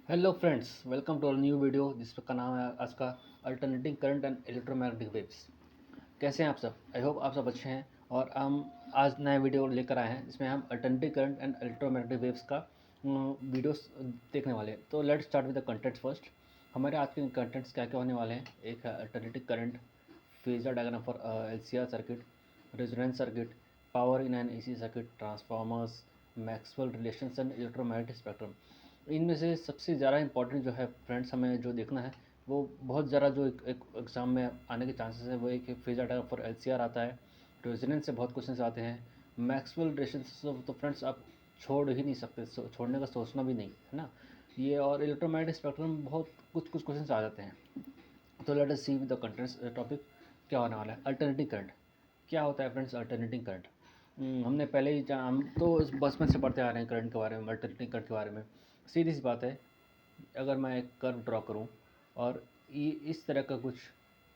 Hello friends, welcome to our new video जिसका नाम है आज का alternating current and electromagnetic waves. कैसे हैं आप सब? आई होप आप सब अच्छे हैं। और हम आज नया वीडियो लेकर आए हैं जिसमें हम alternating current and electromagnetic waves का वीडियोस देखने वाले हैं। तो let's start with the contents first. हमारे आज के कंटेंट्स क्या क्या होने वाले हैं? एक है alternating current, phasor diagram for LCR circuit, resonance circuit, power in an AC circuit, transformers, Maxwell relations and electromagnetic spectrum. इनमें से सबसे ज़्यादा इंपॉर्टेंट जो है फ्रेंड्स हमें जो देखना है वो बहुत ज़्यादा जो एक एग्ज़ाम में आने के चांसेस है वो एक फेज डायग्राम फॉर LCR आता है। रेजोनेंस से बहुत क्वेश्चंस आते हैं। मैक्सवेल रिलेशंस तो फ्रेंड्स आप छोड़ ही नहीं सकते, छोड़ने का सोचना भी नहीं है ना ये। और इलेक्ट्रोमैग्नेटिक स्पेक्ट्रम में बहुत कुछ कुछ क्वेश्चंस आ जाते हैं। तो let us see with the contents topic. क्या होने वाला है अल्टरनेटिंग करंट? क्या होता है फ्रेंड्स अल्टरनेटिंग करंट? हमने पहले ही हम तो बचपन से पढ़ते आ रहे हैं करंट के बारे में, अल्टरनेटिंग करंट के बारे में। सीधी सी बात है, अगर मैं एक कर्व ड्रॉ करूं और ये इस तरह का कुछ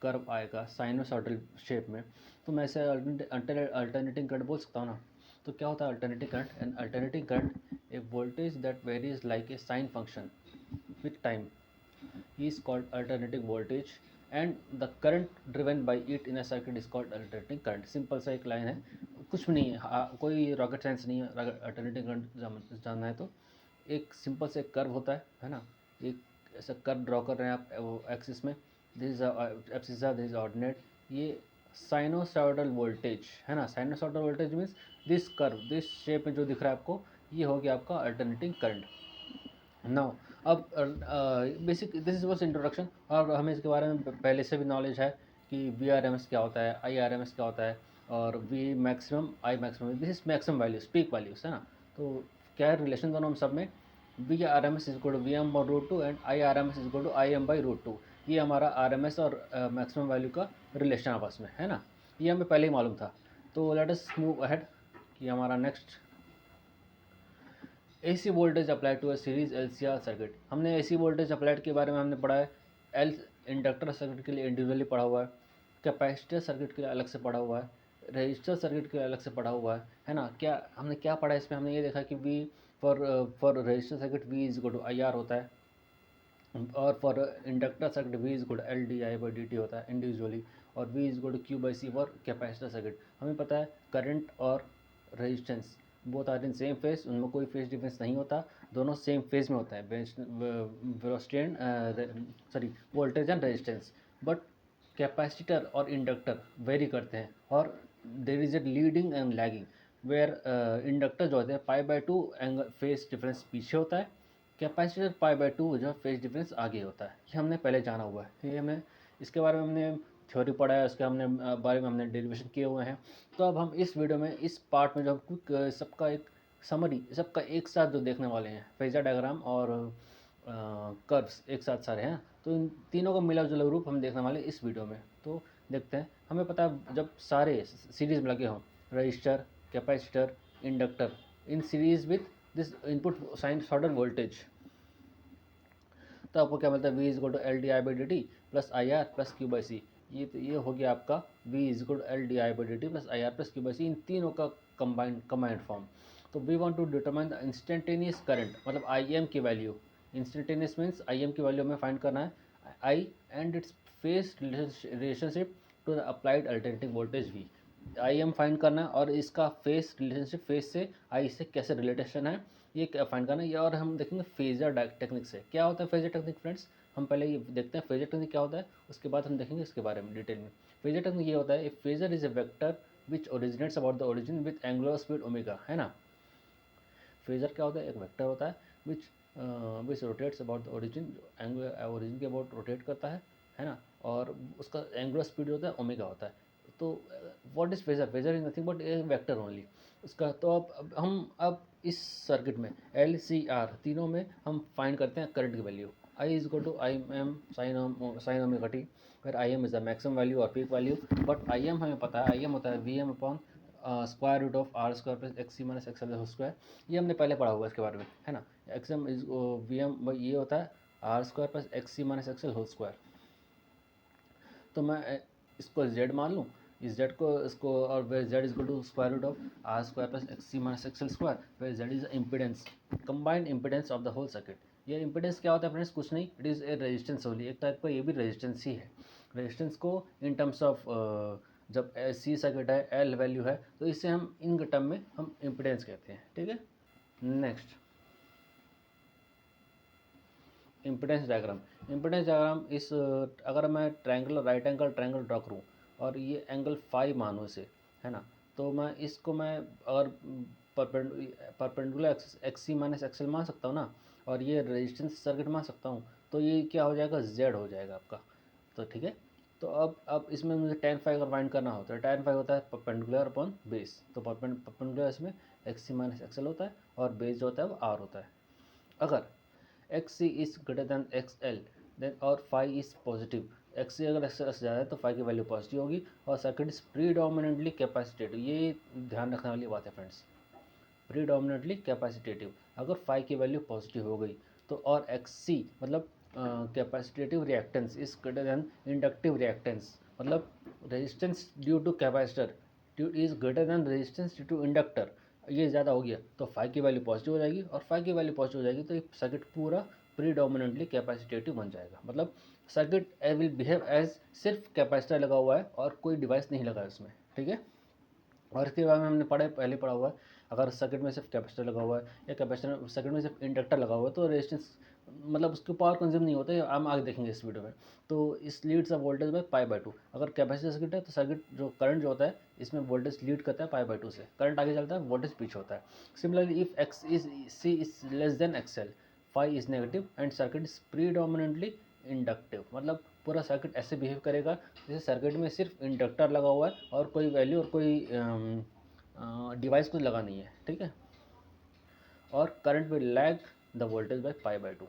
कर्व आएगा साइनोसॉइडल शेप में, तो मैं इसे अल्टरनेटिंग करंट बोल सकता हूँ ना। तो क्या होता है alternating current? And alternating current A voltage that varies like a sine function with time is called alternating voltage and the current driven by it in a circuit is called alternating current। Simple सा एक line है, कुछ भी नहीं है, कोई rocket science नहीं है। अगर अल्टरनेटिंग करंट जानना है तो एक सिंपल से कर्व होता है ना। एक ऐसा कर्व ड्रॉ कर रहे हैं आप एक्सिस में, this is axis, this is ordinate. ये साइनोसॉइडल वोल्टेज है ना। Sinusoidal voltage means this curve, this shape में जो दिख रहा है आपको, ये हो गया आपका अल्टरनेटिंग करंट। नाउ अब basic this is was introduction. और हमें इसके बारे में पहले से भी नॉलेज है कि VRMS क्या होता है, IRMS क्या होता है, और V maximum, I maximum, this is maximum values, peak values है ना। तो क्या है रिलेशन दोनों हम सब में? VRMS is equal to VM/√2 and IRMS is equal to IM/√2। ये हमारा RMS और मैक्सिमम वैल्यू का रिलेशन आपस में है ना। ये हमें पहले ही मालूम था। तो लेट अस मूव अहेड कि हमारा next AC voltage apply to a series LCR circuit. हमने AC वोल्टेज अप्लाइड के बारे में हमने पढ़ा है। एल इंडक्टर सर्किट के लिए इंडिविजुअली पढ़ा हुआ है, कैपेसिटर सर्किट के लिए अलग से पढ़ा हुआ है, रजिस्टर सर्किट के लिए अलग से पढ़ा हुआ है ना। क्या हमने क्या पढ़ा है इसमें? हमने ये देखा कि V for resistor circuit V is equal to IR होता है, और for inductor circuit V is equal to LdI/dt होता है इंडिविजुअली, और V is equal to Q/C for capacitor circuit. हमें पता है करंट और resistance both are in same phase, उनमें कोई फेज डिफरेंस नहीं होता, दोनों सेम फेज में होता है, velocity and sorry voltage and resistance. But capacitor और इंडक्टर वेरी करते हैं, और there is a leading and lagging, where inductor जो होते हैं π/2 एंगल फेज डिफरेंस पीछे होता है, कैपेसिटर π/2 जो फेज डिफरेंस आगे होता है। ये हमने पहले जाना हुआ है, ये हमें इसके बारे में हमने थ्योरी पढ़ा है, उसके हमने बारे में हमने डेरिवेशन किए हुए हैं। तो अब हम इस वीडियो में इस पार्ट में जो हम क्विक सबका एक समरी, सबका एक साथ जो देखने वाले हैं, फेजर डायग्राम और कर्व्स एक साथ सारे हैं, तो इन तीनों का मिला जुला रूप हम देखने वाले इस वीडियो में। तो देखते हैं। हमें पता है जब सारे सीरीज में लगे हों, resistor, capacitor, inductor, in series with this input sinusoidal voltage, तो आपको क्या मिलता है? V is equal to LdI/dt plus IR plus Q/C। ये हो गया आपका V is equal to LdI/dt plus IR plus Q/C, इन तीनों का कंबाइंड फॉर्म। तो we want to determine the instantaneous current, मतलब IM की वैल्यू। इंस्टेंटेनियस मीन्स IM की वैल्यू हमें फाइंड करना है, I and it's phase relationship to the applied alternating voltage V। IM find करना है और इसका फेस रिलेशनशिप, फेस से I से कैसे रिलेटेशन है ये क्या फाइंड करना है ये। और हम देखेंगे फेजर टेक्निक से। क्या होता है फेजर टेक्निक फ्रेंड्स? हम पहले ये देखते हैं फेजर टेक्निक क्या होता है, उसके बाद हम देखेंगे इसके बारे में डिटेल में। फेजर टेक्निक ये होता है, phasor is a vector which originates about the origin with angular speed omega, है ना। फेजर क्या होता है? एक वेक्टर होता है which rotates about the origin, origin के अबाउट रोटेट करता है ना। और उसका एंगुलर स्पीड होता है ओमेगा होता है। तो what is phasor? Phasor is nothing but A vector only उसका। तो अब इस सर्किट में LCR तीनों में हम फाइंड करते हैं करंट की value. I is equal to IM sine omega t, फिर IM is the maximum value और पीक वैल्यू। बट IM हमें पता है, IM होता है VM upon square root of R² plus XC minus XL whole square. ये हमने पहले पढ़ा हुआ है इसके बारे में, है ना। XM इज VM, ये होता है R² plus XC minus XL whole square. तो मैं इसको Z मान लूँ, इस जेड को इसको, और where Z is equal to square root of R square plus X C minus X L square, where Z is impedance, combined impedance of the whole circuit. ये इम्पिडेंस क्या होता है फ्रेंड्स? कुछ नहीं, it is a resistance only, एक type का ये भी रेजिस्टेंस ही है। रेजिस्टेंस को इन टर्म्स ऑफ जब सी सर्किट है, एल वैल्यू है, तो इससे हम इन टर्म में हम इम्पिडेंस कहते हैं, ठीक है। Next impedance diagram. Impedance diagram इस अगर मैं triangle, right angle triangle draw करूँ और ये एंगल फाई मानूँ इसे, है ना, तो मैं इसको मैं अगर perpendicular x C minus XL मान सकता हूँ ना, और ये रेजिस्टेंस सर्किट मान सकता हूँ, तो ये क्या हो जाएगा? जेड हो जाएगा आपका। तो ठीक है, तो अब इसमें मुझे tan फाई अगर फाइंड करना होता है, tan फाई होता है परपेंडिकुलर अपॉन बेस, तो परपेंडिकुलर इसमें एक्स सी माइनस एक्सएल होता है और बेस जो होता है वो आर होता है। अगर X C is greater than X L then और phi is positive, X C अगर एक्स से ज़्यादा है तो फाई की वैल्यू पॉजिटिव होगी, और सर्किट इज प्रीडोमिनेंटली कैपेसिटेटिव। ये ध्यान रखने वाली बात है फ्रेंड्स, प्रीडोमिनेंटली कैपेसिटेटिव। अगर फाई की वैल्यू पॉजिटिव हो गई तो, और एक्स सी मतलब capacitive reactance is greater than inductive reactance, मतलब resistance due to capacitor due is greater than resistance due to inductor, ये ज़्यादा हो गया तो फाई की वैल्यू पॉजिटिव हो जाएगी, और फाई की वैल्यू पॉजिटिव हो जाएगी तो ये सर्किट पूरा प्रीडोमिनेंटली कैपेसिटेटिव बन जाएगा। मतलब सर्किट विल बिहेव एज सिर्फ कैपेसिटर लगा हुआ है और कोई डिवाइस नहीं लगा है उसमें, ठीक है। और इसके बारे में हमने पहले पढ़ा हुआ है, अगर सर्किट में सिर्फ कैपेसिटर लगा हुआ है या कैपेसिटर सर्किट में सिर्फ इंडक्टर लगा हुआ है तो रेजिस्टेंस मतलब उसके पावर कंज्यूम नहीं होता है, हम आगे देखेंगे इस वीडियो में। तो इस leads a voltage by pi by to. अगर कैपेसिटर सर्किट है तो सर्किट जो करंट जो होता है इसमें वोल्टेज लीड करता है पाई बाय टू से, करंट आगे चलता है, वोल्टेज पीछे होता है। Similarly if X is C is less than XL, phi is negative and circuit is predominantly inductive, मतलब पूरा सर्किट ऐसे बिहेव करेगा जैसे सर्किट में सिर्फ इंडक्टर लगा हुआ है और कोई वैल्यू और कोई डिवाइस कुछ लगा नहीं है, ठीक है। और current will lag the voltage by pi by to.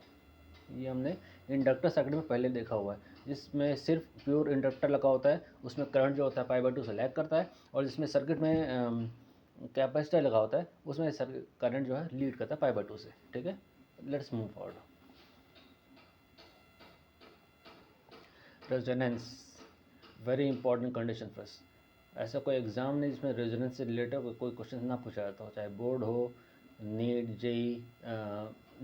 ये हमने इंडक्टर सर्किट में पहले देखा हुआ है, जिसमें सिर्फ प्योर इंडक्टर लगा होता है उसमें करंट जो होता है पाई बाय टू से लैग करता है, और जिसमें सर्किट में कैपेसिटर लगा होता है उसमें करंट जो है लीड करता है पाई बाय टू से, ठीक है। Let's move forward. Resonance, very important condition first. ऐसा कोई एग्ज़ाम नहीं जिसमें रेजोनेंस से रिलेटेड कोई क्वेश्चन ना पूछा जाता हो, चाहे बोर्ड हो, नीट, जेई,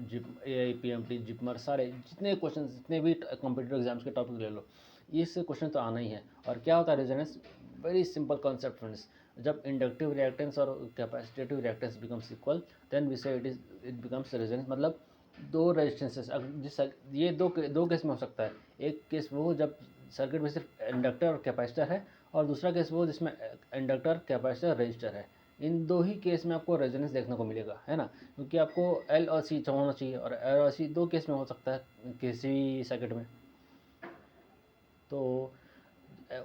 जिप, AIPMT, जिपमर, सारे जितने क्वेश्चन, जितने भी कॉम्पिटिटिव एग्जाम्स के टॉपिक ले लो, इससे क्वेश्चन तो आना ही है। और क्या होता है resonance? Very simple concept friends, जब इंडक्टिव रिएक्टेंस और capacitive reactance becomes equal then we say it becomes resonance. मतलब दो रेजिस्टेंसेस, जिस ये दो केस में हो सकता है। एक केस वो जब सर्किट में सिर्फ इंडक्टर और कैपेसिटर है, और दूसरा केस वो जिसमें इंडक्टर, कैपेसिटर, रजिस्टर है। इन दो ही केस में आपको रेजोनेंस देखने को मिलेगा, है ना, क्योंकि आपको एल और सी होना चाहिए, और एल और सी दो केस में हो सकता है किसी भी सर्किट में। तो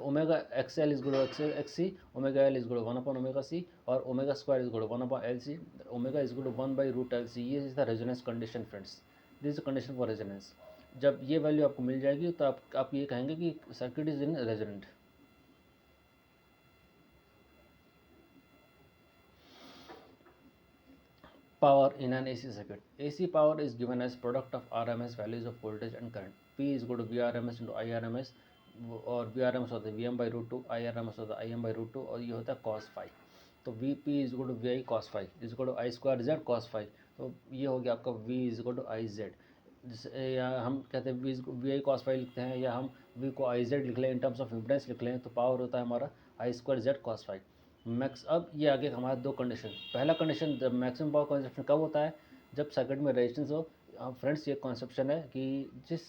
omega X L is good X C, omega L is good 1 omega C, और omega square is good 1/LC, omega is good 1/√LC। ये is the resonance condition friends, this is condition for resonance. जब ये value आपको मिल जाएगी तो आप ये कहेंगे कि circuit is in resonant. Power in an AC circuit. AC power is given as product of RMS values of voltage and current. P is equal to VRMS into IRMS, और VRMS होता है VM by root 2, IRMS होता है IM by root 2, और ये होता है cos phi। तो VP is equal to VI cos phi is equal to I square Z cos phi। तो ये हो गया आपका V is equal to IZ, जिसे या हम कहते हैं VI cos phi लिखते हैं, या हम V को IZ लिख लें, इन टर्म्स ऑफ इम्पिडेंस लिख लें, तो पावर होता है हमारा I square Z cos phi max. अब ये आगे हमारा दो कंडीशन। पहला कंडीशन, जब मैक्सिमम पावर कंजप्शन कब होता है? जब सर्किट में रेजिस्टेंस हो। फ्रेंड्स ये कॉन्सेप्शन है कि जिस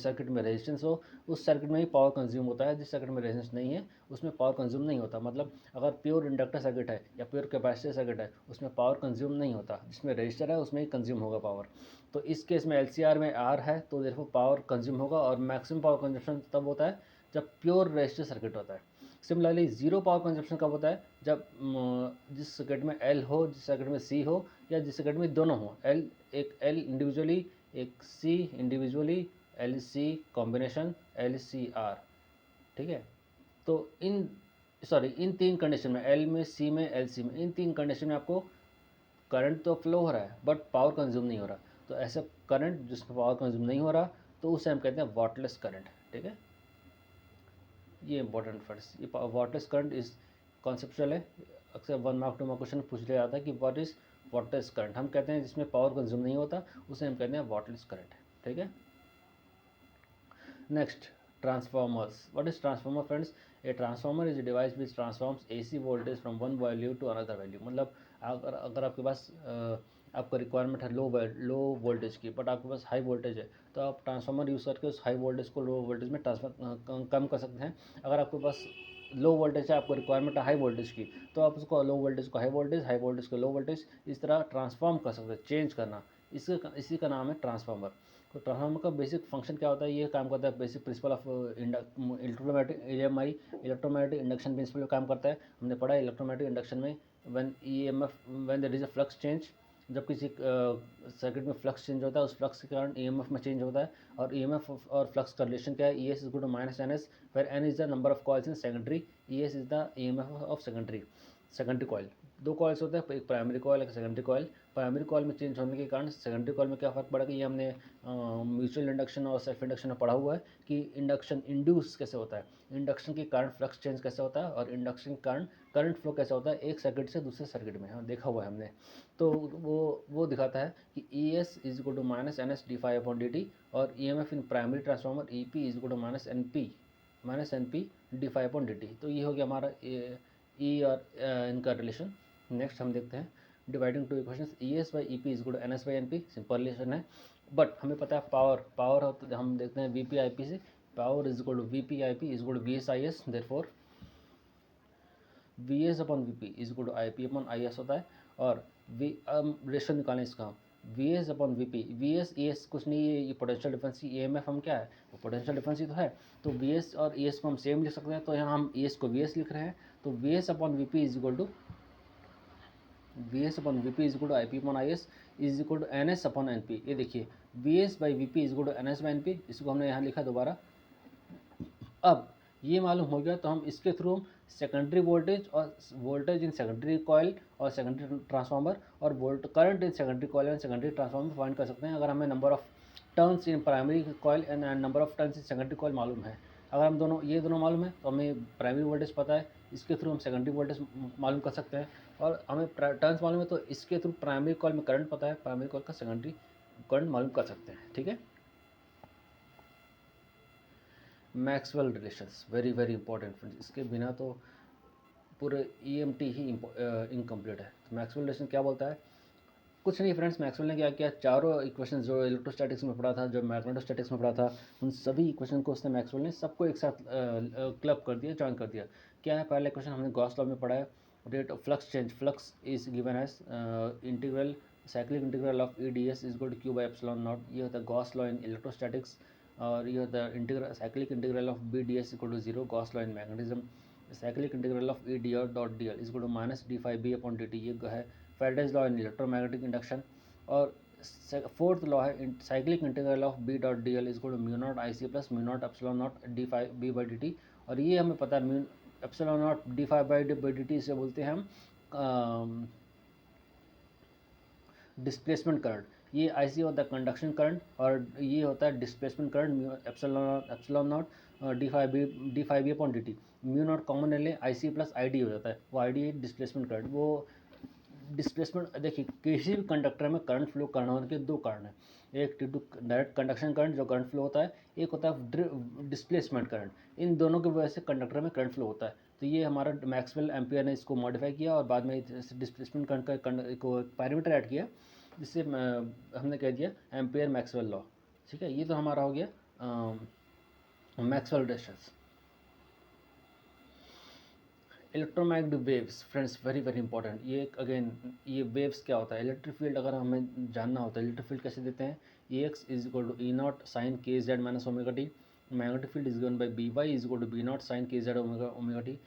सर्किट में रेजिस्टेंस हो उस सर्किट में ही पावर कंज्यूम होता है, जिस सर्किट में रेजिस्टेंस नहीं है उसमें पावर कंज्यूम नहीं होता। मतलब अगर प्योर इंडक्टर सर्किट है या प्योर कैपेसिटर सर्किट है उसमें पावर कंज्यूम नहीं होता, जिसमें रजिस्टर है उसमें ही कंज्यूम होगा पावर। तो इस केस में LCR में R है तो देखो पावर कंज्यूम होगा, और मैक्सिमम पावर कंजप्शन तब होता है जब प्योर रजिस्टर सर्किट होता है। सिमिलरली जीरो पावर कंजप्शन कब होता है? जब जिस सर्किट में L हो, जिस सर्किट में C हो, या जिस सर्किट में दोनों हो, एक L इंडिविजुअली, एक C individually, LC combination, LCR, ठीक है। तो इन तीन कंडीशन में, L में, C में, LC में, इन तीन कंडीशन में आपको करंट तो फ्लो हो रहा है बट पावर कंज्यूम नहीं हो रहा। तो ऐसा करंट जिसमें पावर कंज्यूम नहीं हो रहा तो उसे हम कहते हैं वाटलेस करंट, ठीक है। ये इंपॉर्टेंट फ्रेंड्स, ये व्हाट करंट इज कॉन्सेप्चुअल है। अक्सर 1 मार्क 2 मार्क क्वेश्चन पूछ लिया जाता है कि व्हाट इज करंट। हम कहते हैं जिसमें पावर कंज्यूम नहीं होता उसे हम कहते हैं व्हाट इज करंट। ठीक है। Next, transformers. What is transformer friends? A transformer is a device which transforms AC voltage from one value to another value. मतलब अगर आपके पास आपका रिक्वायरमेंट है लो वोल्टेज की, बट आपके पास हाई वोल्टेज है, तो आप ट्रांसफार्मर यूज़ करके उस हाई वोल्टेज को लो वोल्टेज में ट्रांसफर कम कर सकते हैं। अगर आपके पास लो वोल्टेज है, आपको रिक्वायरमेंट है हाई वोल्टेज की, तो आप उसको लो वोल्टेज को हाई वोल्टेज को लो वोल्टेज, इस तरह ट्रांसफॉर्म कर सकते हैं, चेंज करना। इसी का नाम है ट्रांसफार्मर। तो ट्रांसफार्मर का बेसिक फंक्शन क्या होता है? ये काम करता है basic principle of electromagnetic EMI, electromagnetic induction principle पे काम करता है। हमने पढ़ा है इलेक्ट्रोमैग्नेटिक इंडक्शन में when there is a flux change, जब किसी सर्किट में फ्लक्स चेंज होता है, उस फ्लक्स के कारण EMF में चेंज होता है। और EMF और फ्लक्स का रिलेशन क्या है? ES is equal to minus NS, where N is the number of coils in secondary, ES is the EMF of secondary coil. दो कॉइल्स होते हैं, एक प्राइमरी कॉइल एक सेकेंडरी कॉइल। प्राइमरी कॉइल में change होने के कारण सेकेंडरी कॉइल में क्या फ़र्क पड़ेगा, ये हमने म्यूचुअल इंडक्शन और सेल्फ इंडक्शन में पढ़ा हुआ है कि इंडक्शन इंड्यूस कैसे होता है, इंडक्शन के कारण फ्लक्स चेंज कैसे होता है, और इंडक्शन के कारण करंट फ्लो कैसे होता है एक सर्किट से दूसरे सर्किट में। हाँ, देखा हुआ है हमने। तो वो दिखाता है कि ES is equal to minus NS d∅/dt, और EMF in primary transformer EP is equal to minus NP d∅/dt। तो ये हो गया हमारा E और इनका रिलेशन। नेक्स्ट हम देखते हैं dividing two equations, ES/EP is equal to NS/NP, simple relation है। बट हमें पता है पावर होता है, हम देखते हैं VP/IP से, power is equal to VP/IP is equal to VS/IS, therefore VS/VP is equal to IP/IS होता है। और रेशो निकालें इसका, VS/VP, VS ES कुछ नहीं है, ये पोटेंशियल डिफरेंस की EMF हम क्या है, वो पोटेंशियल डिफरेंस ही तो है। तो VS और ES को हम सेम लिख सकते हैं, तो यहाँ हम ES को VS लिख रहे हैं। तो VS/VP is equal to IP/IS is equal to NS/NP। ये देखिए VS/VP is equal to NS/NP, इसको हमने यहाँ लिखा दोबारा। अब ये मालूम हो गया, तो हम इसके थ्रू हम सेकेंडरी वोल्टेज और वोल्टेज इन सेकेंडरी कॉइल और सेकेंडरी ट्रांसफार्मर और current in secondary coil and secondary transformer find कर सकते हैं, अगर हमें number of turns in primary coil and number of turns in secondary coil मालूम है। अगर हम दोनों मालूम है, तो हमें प्राइमरी वोल्टेज पता है, इसके थ्रू हम सेकेंडरी वोल्टेज मालूम कर सकते हैं। और हमें टर्न्स मालूम है, तो इसके थ्रू प्राइमरी कॉइल में करंट पता है, प्राइमरी कॉइल का सेकेंडरी करंट मालूम कर सकते हैं। ठीक है। Maxwell relations very very important friends, इसके बिना तो पूरे EMT ही इनकम्प्लीट है। तो मैक्सवेल रिलेशन क्या बोलता है? कुछ नहीं फ्रेंड्स, मैक्सवेल ने क्या किया, चारों इक्वेशन जो इलेक्ट्रोस्टैटिक्स में पढ़ा था, जो मैग्नेटोस्टैटिक्स में पढ़ा था, उन सभी इक्वेशन को उसने मैक्सवेल ने सबको एक साथ क्लब कर दिया, जॉइन कर दिया। क्या है पहला इक्वेशन? हमने गॉस लॉ में पढ़ा है, rate of flux change, flux is given as integral cyclic integral of EDS is equal to Q/ε0। ये होता है गॉस लॉ इन इलेक्ट्रोस्टैटिक्स। और ये होता है integral cyclic integral of BDS equal to 0, Gauss law in magnetism. Cyclic integral of ED.dl is equal to minus d∅B/dt, ये है Faraday's law in electromagnetic induction. और फोर्थ लॉ है cyclic integral of B.dl is equal to mu naught IC plus mu naught ε0 d∅B/dt। और ये हमें पता है mu ε0 d∅B/dt से बोलते हैं हम डिस्प्लेसमेंट करंट। ये IC होता है कंडक्शन करंट, और ये होता है displacement current ε0 d∅B/dt। Mu naught common ले लें, IC प्लस ID हो जाता है, वो ID डिस्प्लेसमेंट करंट। वो डिस्प्लेसमेंट, देखिए किसी भी कंडक्टर में करंट फ्लो करना होने के दो कारण हैं, एक due to direct conduction current जो करंट फ्लो होता है, एक होता है डिस्प्लेसमेंट करंट। इन दोनों की वजह से कंडक्टर में करंट फ्लो होता है। तो ये हमारा मैक्सवेल एम्पियर ने इसको मॉडिफाई किया और बाद में डिस्प्लेसमेंट करंट का पैरामीटर ऐड किया, जिससे हमने कह दिया एम्पियर मैक्सवेल लॉ। ठीक है, ये तो हमारा हो गया Maxwell relations. Electromagnetic waves friends very very important. ये अगेन, ये वेव्स क्या होता है, इलेक्ट्रिक फील्ड अगर हमें जानना होता है, इलेक्ट्रिक फील्ड कैसे देते हैं, EX is equal to E0 sine KZ minus omega t. Magnetic field is given by BY is equal to B0 sine KZ omega t.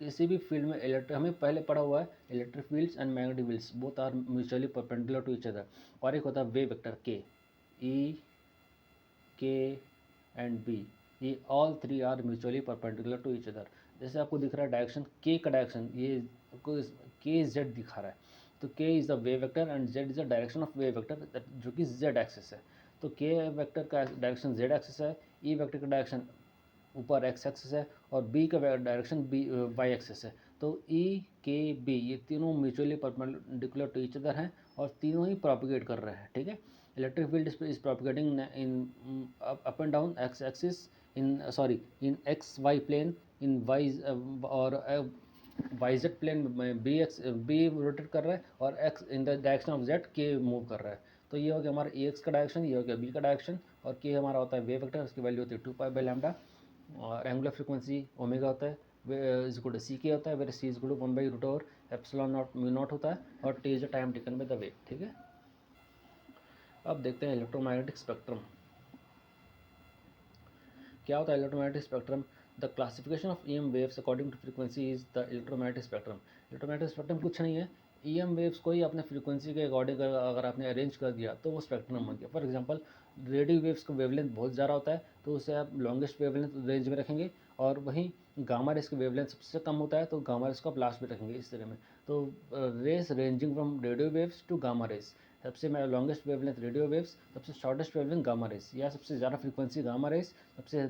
किसी भी फील्ड में हमें पहले पढ़ा हुआ है electric fields and magnetic fields both are mutually perpendicular to each other. और एक होता है wave vector K, E K and B, ये all three are mutually perpendicular to each other. जैसे आपको दिख रहा है डायरेक्शन K का डायरेक्शन, ये आपको KZ दिखा रहा है, तो K is the wave vector and Z is the direction of wave vector, जो कि Z एक्सिस है। तो K वेक्टर का डायरेक्शन Z एक्सिस है, E वेक्टर का डायरेक्शन ऊपर एक्स एक्सिस है और बी का डायरेक्शन बी वाई एक्सिस है। तो ई के बी ये तीनों mutually perpendicular to each other हैं और तीनों ही प्रोपिगेट कर रहे हैं, ठीक है। Electric field is propagating in up and down X axis in X Y plane in Y और वाई जेड प्लेन में बी रोटेट कर रहा है और X in the direction of Z के मूव कर रहा है। तो ये हो गया हमारा ए एक्स का डायरेक्शन, ये हो गया बी का डायरेक्शन और के हमारा होता है वेव वेक्टर, उसकी वैल्यू होती है 2π/λ और एंगुलर फ्रीक्वेंसी ओमेगा होता है इज इक्वल टू सी के होता है, where C is equal to 1/√एप्सिलॉन नॉट होता है और T is the time taken by the wave, ठीक है। अब देखते हैं इलेक्ट्रोमैग्नेटिक स्पेक्ट्रम क्या होता है। Electromagnetic spectrum the classification of EM waves according to frequency is the electromagnetic spectrum. Electromagnetic spectrum कुछ नहीं है, ईएम वेव्स को ही अपने फ्रीक्वेंसी के अकॉर्डिंग अगर आपने अरेंज कर दिया तो वो स्पेक्ट्रम बन गया। फॉर एग्जांपल रेडियो वेव्स का वेवलेंथ बहुत ज़्यादा होता है तो उसे आप लॉन्गेस्ट वेवलेंथ रेंज में रखेंगे और वहीं गामा रेस की वेवलेंथ सबसे कम होता है तो गामा रेस को आप लास्ट में रखेंगे इस तरह में। तो rays ranging from radio waves to gamma rays, सबसे लॉन्गेस्ट वेवलेंथ रेडियो वेव्स, सबसे शॉर्टेस्ट वेवलेंथ गामा रेस, या सबसे ज़्यादा फ्रीक्वेंसी गामा रेस, सबसे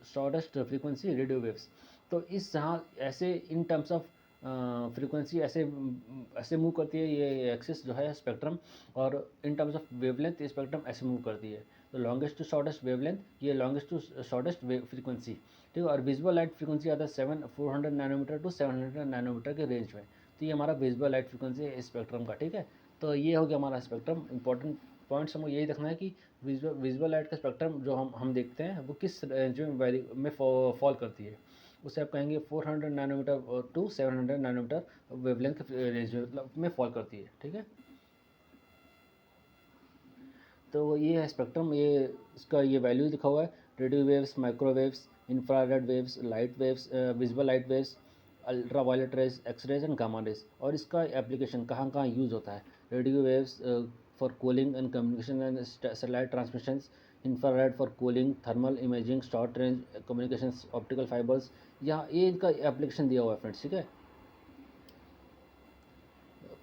शॉर्टेस्ट फ्रीक्वेंसी रेडियो वेव्स। तो इस जहाँ ऐसे इन टर्म्स ऑफ फ्रीक्वेंसी ऐसे ऐसे मूव करती है ये एक्सिस जो है स्पेक्ट्रम, और इन टर्म्स ऑफ वेवलेंथ ये स्पेक्ट्रम ऐसे मूव करती है। तो लॉन्गेस्ट टू शॉर्टेस्ट वेवलेंथ, ये लॉन्गेस्ट टू शॉर्टेस्ट फ्रीक्वेंसी, ठीक है। और विजिबल लाइट फ्रीक्वेंसी आता है 400 नैनोमीटर टू 700 नैनोमीटर के रेंज में। तो ये हमारा विजिबल लाइट फ्रीक्वेंसी है स्पेक्ट्रम का, ठीक है। तो ये हो गया हमारा स्पेक्ट्रम। इंपॉर्टेंट पॉइंट्स हमको यही रखना है कि विजुअल लाइट का स्पेक्ट्रम जो हम देखते हैं वो किस रेंज में फॉल करती है। उसे आप कहेंगे 400 नैनोमीटर टू 700 नैनोमीटर वेवलेंथ के रेंज में फॉल करती है, ठीक है। तो ये है स्पेक्ट्रम, ये इसका ये वैल्यू लिखा हुआ है, radio waves, microwaves, infrared waves, light waves, visible light waves, ultra violet rays, X rays and gamma rays. और इसका एप्लीकेशन कहाँ कहाँ यूज़ होता है। Radio waves for cooling and communication and satellite transmissions, infrared for cooling, thermal imaging, short range communication, optical fibres, यहाँ ये इनका application दिया हुआ है फ्रेंड्स, ठीक है।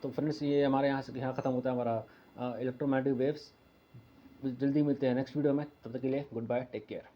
तो फ्रेंड्स ये हमारे यहाँ ख़त्म होता है हमारा इलेक्ट्रोमैग्नेटिक वेव्स। जल्दी मिलते हैं नेक्स्ट वीडियो में, तब तक के लिए गुड बाय, टेक केयर।